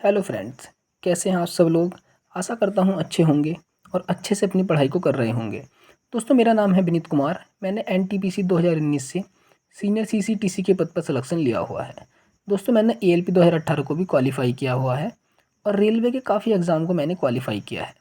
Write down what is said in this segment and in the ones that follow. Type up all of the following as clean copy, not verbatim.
Hello friends, कैसे हैं आप सब लोग। आशा करता हूं अच्छे होंगे और अच्छे से अपनी पढ़ाई को कर रहे होंगे। दोस्तों, मेरा नाम है विनीत कुमार। मैंने एनटीपीसी 2019 से सीनियर सीसीटीसी के पद पर सिलेक्शन लिया हुआ है। दोस्तों, मैंने एएलपी 2018 को भी क्वालिफाई किया हुआ है और रेलवे के काफ़ी एग्ज़ाम को मैंने क्वालिफाई किया है।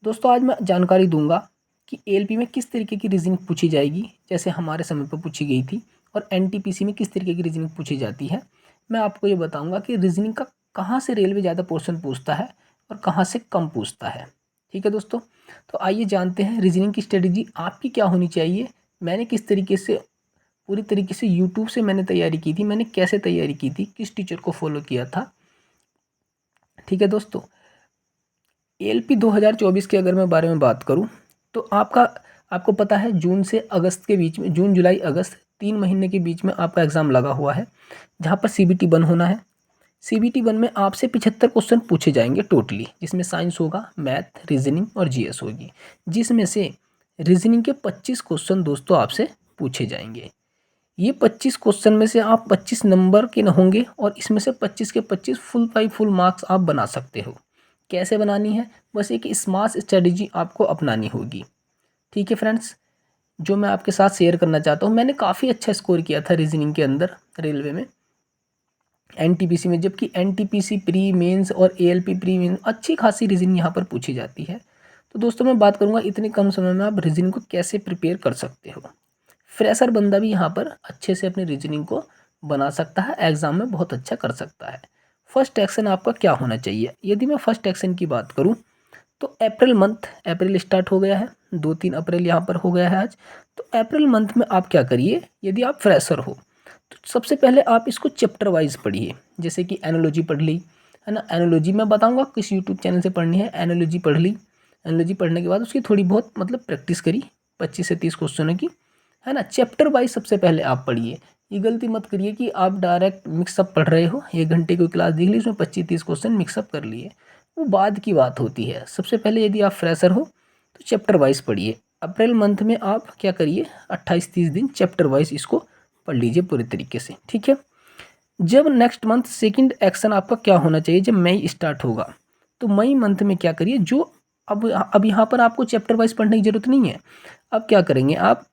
दोस्तों, आज मैं जानकारी दूंगा कि एएलपी में किस तरीके की रीजनिंग पूछी जाएगी, जैसे हमारे समय पर पूछी गई थी, और एनटीपीसी में किस तरीके की रीजनिंग पूछी जाती है। मैं आपको ये बताऊंगा कि रीजनिंग का कहाँ से रेलवे ज़्यादा पोर्शन पूछता है और कहाँ से कम पूछता है। ठीक है दोस्तों, तो आइए जानते हैं रीजनिंग की स्ट्रेटजी आपकी क्या होनी चाहिए। मैंने किस तरीके से पूरी तरीके से यूट्यूब से मैंने तैयारी की थी, मैंने कैसे तैयारी की थी, किस टीचर को फॉलो किया था। ठीक है दोस्तों, एएलपी 2024 के अगर मैं बारे में बात करूं तो आपको पता है जून से अगस्त के बीच में, जून जुलाई अगस्त 3 महीने के बीच में आपका एग्ज़ाम लगा हुआ है, जहां पर सीबीटी 1 होना है। सीबीटी 1 में आपसे 75 क्वेश्चन पूछे जाएंगे टोटली, जिसमें साइंस होगा, मैथ, रीजनिंग और जीएस होगी। जिसमें से रीजनिंग के 25 क्वेश्चन दोस्तों आपसे पूछे जाएंगे। ये 25 क्वेश्चन में से आप 25 नंबर के न होंगे और इसमें से 25 के 25 फुल बाई फुल मार्क्स आप बना सकते हो। कैसे बनानी है, बस एक स्मार्ट स्ट्रेटजी आपको अपनानी होगी। ठीक है फ्रेंड्स, जो मैं आपके साथ शेयर करना चाहता हूँ, मैंने काफ़ी अच्छा स्कोर किया था रीजनिंग के अंदर रेलवे में, एनटीपीसी में, जबकि एनटीपीसी प्री मेंस और एएलपी प्री मेंस अच्छी खासी रीजनिंग यहाँ पर पूछी जाती है। तो दोस्तों, मैं बात करूँगा इतने कम समय में आप रीजनिंग को कैसे प्रिपेयर कर सकते हो। फ्रेशर बंदा भी यहाँ पर अच्छे से अपनी रीजनिंग को बना सकता है, एग्ज़ाम में बहुत अच्छा कर सकता है। फर्स्ट एक्शन आपका क्या होना चाहिए, यदि मैं फर्स्ट एक्शन की बात करूँ तो अप्रैल मंथ, अप्रैल स्टार्ट हो गया है, 2-3 अप्रैल यहाँ पर हो गया है आज। तो अप्रैल मंथ में आप क्या करिए, यदि आप फ्रेशर हो तो सबसे पहले आप इसको चैप्टर वाइज पढ़िए। जैसे कि एनोलॉजी पढ़ ली, है ना। एनोलॉजी मैं बताऊंगा किस यूट्यूब चैनल से पढ़नी है। एनोलॉजी पढ़ ली, एनोलॉजी पढ़ने के बाद उसकी थोड़ी बहुत मतलब प्रैक्टिस करी 25 से 30 क्वेश्चनों की, है ना। चैप्टर वाइज सबसे पहले आप पढ़िए। ये गलती मत करिए कि आप डायरेक्ट मिक्सअप पढ़ रहे हो, 1 घंटे की क्लास देख ली, उसमें 25-30 क्वेश्चन मिक्सअप कर लिए, वो बाद की बात होती है। सबसे पहले यदि आप फ्रेशर हो तो चैप्टर वाइज पढ़िए। अप्रैल मंथ में आप क्या करिए, 28-30 दिन चैप्टर वाइज इसको पढ़ लीजिए पूरे तरीके से। ठीक है, जब नेक्स्ट मंथ सेकंड एक्शन आपका क्या होना चाहिए, जब मई स्टार्ट होगा तो मई मंथ में क्या करिए, जो अब यहाँ पर आपको चैप्टर वाइज पढ़ने की जरूरत नहीं है। अब क्या करेंगे आप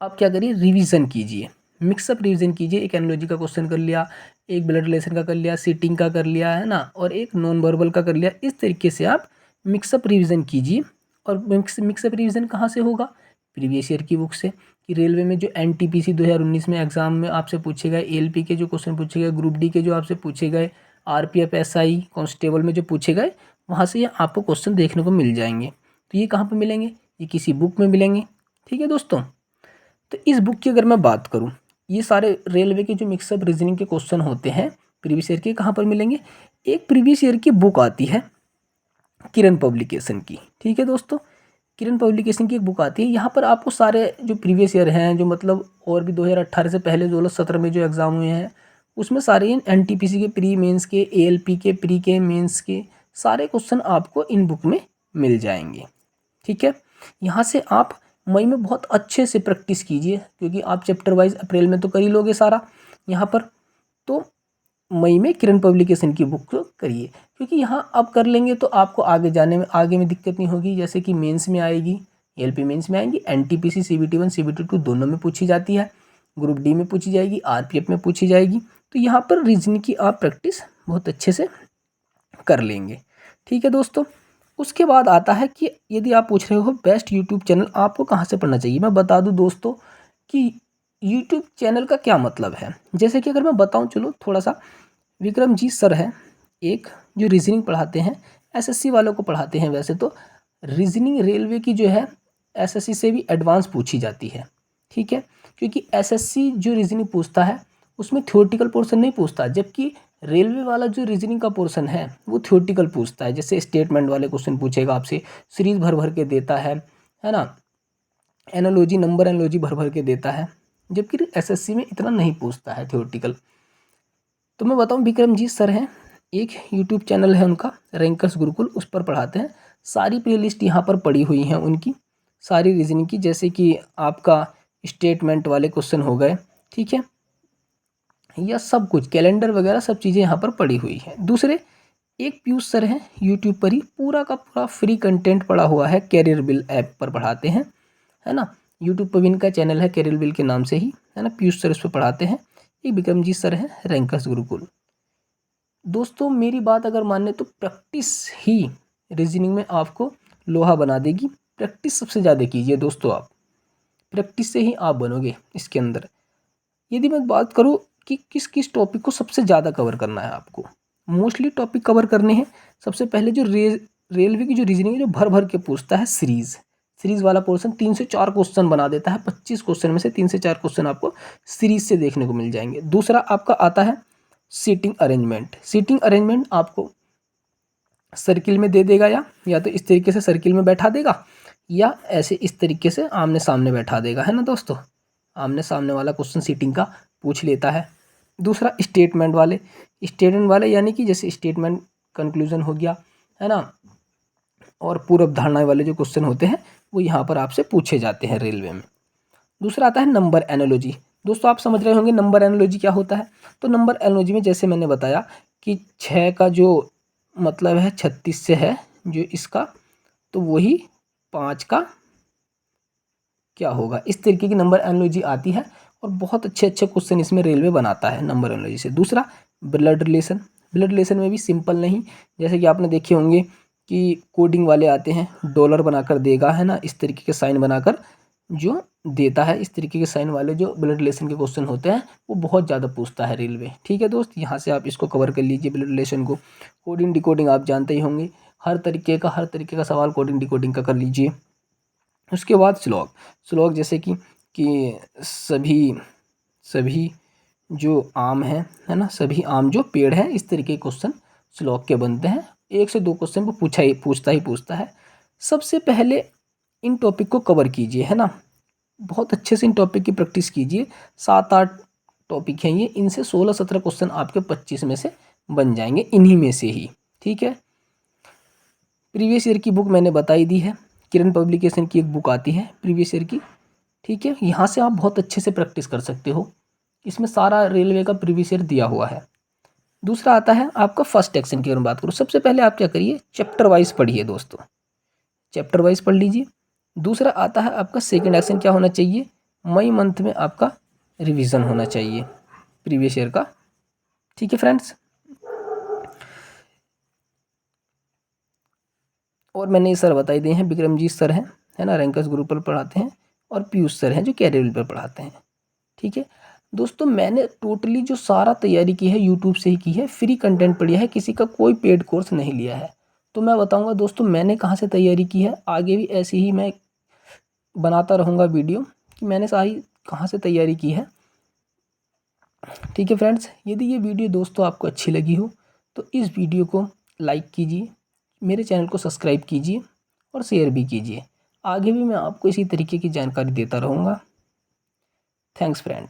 क्या करिए, रिवीजन कीजिए, मिक्सअप रिवीजन कीजिए। एक एनालॉजी का क्वेश्चन कर लिया, एक ब्लड रिलेशन का कर लिया, सीटिंग का कर लिया, है ना, और एक नॉन वर्बल का कर लिया। इस तरीके से आप मिक्सअप रिवीजन कीजिए। और मिक्सअप रिवीजन कहाँ से होगा, प्रीवियस ईयर की बुक से। कि रेलवे में जो एनटीपीसी 2019 में एग्जाम में आपसे पूछे गए, एएलपी के जो क्वेश्चन पूछे गए, ग्रुप डी के जो आपसे पूछे गए, आरपीएफ एसआई कांस्टेबल में जो पूछे गए, वहाँ से ये आपको क्वेश्चन देखने को मिल जाएंगे। तो ये कहाँ पर मिलेंगे, ये किसी बुक में मिलेंगे। ठीक है दोस्तों, तो इस बुक की अगर मैं बात करूं, ये सारे रेलवे के जो मिक्सअप रीजनिंग के क्वेश्चन होते हैं प्रीवियस ईयर के, कहाँ पर मिलेंगे, एक प्रीवियस ईयर की बुक आती है किरण पब्लिकेशन की। ठीक है दोस्तों, किरण पब्लिकेशन की एक बुक आती है, यहाँ पर आपको सारे जो प्रीवियस ईयर हैं, जो मतलब और भी 2018 से पहले 2017 में जो एग्ज़ाम हुए हैं, उसमें सारे इन एनटीपीसी के प्री मेंस के, एएलपी के प्री के मेंस के सारे क्वेश्चन आपको इन बुक में मिल जाएंगे। ठीक है, यहाँ से आप मई में बहुत अच्छे से प्रैक्टिस कीजिए, क्योंकि आप चैप्टर वाइज अप्रैल में तो कर ही लोगे सारा यहाँ पर। तो मई में किरण पब्लिकेशन की बुक करिए, क्योंकि यहाँ आप कर लेंगे तो आपको आगे जाने में, आगे में दिक्कत नहीं होगी। जैसे कि मेंस में आएगी, एलपी मेंस में आएंगी, एनटीपीसी सीबीटी 1 सीबीटी 2 दोनों में पूछी जाती है, ग्रुप डी में पूछी जाएगी, आरपीएफ में पूछी जाएगी। तो यहाँ पर रीजनिंग की आप प्रैक्टिस बहुत अच्छे से कर लेंगे। ठीक है दोस्तों, उसके बाद आता है कि यदि आप पूछ रहे हो बेस्ट यूट्यूब चैनल आपको कहाँ से पढ़ना चाहिए, मैं बता दूं दोस्तों कि यूट्यूब चैनल का क्या मतलब है। जैसे कि अगर मैं बताऊं, चलो थोड़ा सा, विक्रम जी सर है एक, जो रीजनिंग पढ़ाते हैं, एसएससी वालों को पढ़ाते हैं। वैसे तो रीजनिंग रेलवे की जो है एसएससी से भी एडवांस पूछी जाती है। ठीक है, क्योंकि एसएससी जो रीजनिंग पूछता है उसमें थ्योरेटिकल पोर्शन नहीं पूछता, जबकि रेलवे वाला जो रीजनिंग का पोर्शन है वो थ्योरेटिकल पूछता है। जैसे स्टेटमेंट वाले क्वेश्चन पूछेगा आपसे, सीरीज भर भर के देता है ना, एनालॉजी, नंबर एनालॉजी भर भर के देता है, जबकि एसएससी में इतना नहीं पूछता है थ्योरेटिकल। तो मैं बताऊं, विक्रम जी सर हैं, एक यूट्यूब चैनल है उनका, रैंकर्स गुरुकुल, उस पर पढ़ाते हैं। सारी प्लेलिस्ट यहाँ पर पड़ी हुई हैं उनकी, सारी रीजनिंग की, जैसे कि आपका स्टेटमेंट वाले क्वेश्चन हो गए, ठीक है, या सब कुछ कैलेंडर वगैरह सब चीज़ें यहाँ पर पड़ी हुई हैं। दूसरे एक पीयूष सर हैं, यूट्यूब पर ही पूरा का पूरा फ्री कंटेंट पड़ा हुआ है, कैरियर बिल ऐप पर पढ़ाते हैं, है ना। यूट्यूब पर भी इनका चैनल है कैरियर बिल के नाम से ही, है ना। पीयूष सर इस पर पढ़ाते हैं। एक विक्रमजीत सर हैं, रैंकर्स गुरुकुल। दोस्तों मेरी बात अगर माने तो प्रैक्टिस ही रीजनिंग में आपको लोहा बना देगी। प्रैक्टिस सबसे ज़्यादा कीजिए दोस्तों, आप प्रैक्टिस से ही आप बनोगे इसके अंदर। यदि मैं बात करूँ कि किस किस टॉपिक को सबसे ज़्यादा कवर करना है आपको, मोस्टली टॉपिक कवर करने हैं। सबसे पहले जो रेलवे की जो रीजनिंग है, जो भर भर के पूछता है, सीरीज़ वाला पोर्शन 3 से 4 क्वेश्चन बना देता है। 25 क्वेश्चन में से 3 से 4 क्वेश्चन आपको सीरीज से देखने को मिल जाएंगे। दूसरा आपका आता है सीटिंग अरेंजमेंट आपको सर्किल में दे देगा, या तो इस तरीके से सर्किल में बैठा देगा, या ऐसे इस तरीके से आमने सामने बैठा देगा, है ना दोस्तों। आमने सामने वाला क्वेश्चन सीटिंग का पूछ लेता है। दूसरा स्टेटमेंट वाले यानी कि जैसे स्टेटमेंट कंक्लूजन हो गया, है ना, और पूर्व धारणा वाले जो क्वेश्चन होते हैं वो यहाँ पर आपसे पूछे जाते हैं रेलवे में। दूसरा आता है नंबर एनालॉजी। दोस्तों आप समझ रहे होंगे नंबर एनालॉजी क्या होता है। तो नंबर एनालॉजी में जैसे मैंने बताया कि 6 का जो मतलब है 36 से है जो इसका, तो वही 5 का क्या होगा, इस तरीके की नंबर एनालॉजी आती है। और बहुत अच्छे अच्छे क्वेश्चन इसमें रेलवे बनाता है नंबर एनालॉजी से। दूसरा ब्लड रिलेशन में भी सिंपल नहीं, जैसे कि आपने देखे होंगे कि कोडिंग वाले आते हैं, डॉलर बनाकर देगा, है ना, इस तरीके के साइन बनाकर जो देता है। इस तरीके के साइन वाले जो ब्लड रिलेशन के क्वेश्चन होते हैं वो बहुत ज़्यादा पूछता है रेलवे। ठीक है दोस्त, यहाँ से आप इसको कवर कर लीजिए ब्लड रिलेशन को। कोडिंग डिकोडिंग आप जानते ही होंगे, हर तरीके का सवाल कोडिंग डिकोडिंग का कर लीजिए। उसके बाद स्लॉग जैसे कि सभी जो आम हैं, है ना, सभी आम जो पेड़ हैं, इस तरीके के क्वेश्चन स्लॉग के बनते हैं। 1 से 2 क्वेश्चन को पूछता है। सबसे पहले इन टॉपिक को कवर कीजिए, है ना, बहुत अच्छे से इन टॉपिक की प्रैक्टिस कीजिए। 7-8 टॉपिक हैं ये, इनसे 16-17 क्वेश्चन आपके 25 में से बन जाएंगे, इन्हीं में से ही। ठीक है, प्रीवियस ईयर की बुक मैंने बताई दी है, किरण पब्लिकेशन की एक बुक आती है प्रीवियस ईयर की। ठीक है, यहाँ से आप बहुत अच्छे से प्रैक्टिस कर सकते हो, इसमें सारा रेलवे का प्रीवियस ईयर दिया हुआ है। दूसरा आता है आपका फर्स्ट एक्शन की अगर बात करूँ, सबसे पहले आप क्या करिए, चैप्टर वाइज पढ़िए दोस्तों, चैप्टर वाइज पढ़ लीजिए। दूसरा आता है आपका सेकंड एक्शन, क्या होना चाहिए, मई मंथ में आपका रिवीजन होना चाहिए प्रीवियस ईयर का। ठीक है फ्रेंड्स, और मैंने ये सर बताई दिए हैं, विक्रमजीत सर हैं, है ना, रैंकर्स ग्रुप पर पढ़ाते हैं, और पीयूष सर हैं जो कैरियर पर पढ़ाते हैं। ठीक है दोस्तों, मैंने टोटली जो सारा तैयारी की है यूट्यूब से ही की है, फ्री कंटेंट पढ़िया है, किसी का कोई पेड कोर्स नहीं लिया है। तो मैं बताऊंगा दोस्तों मैंने कहाँ से तैयारी की है, आगे भी ऐसे ही मैं बनाता रहूँगा वीडियो कि मैंने सारी कहाँ से तैयारी की है। ठीक है फ्रेंड्स, यदि ये वीडियो दोस्तों आपको अच्छी लगी हो तो इस वीडियो को लाइक कीजिए, मेरे चैनल को सब्सक्राइब कीजिए और शेयर भी कीजिए। आगे भी मैं आपको इसी तरीके की जानकारी देता रहूँगा। Thanks friend.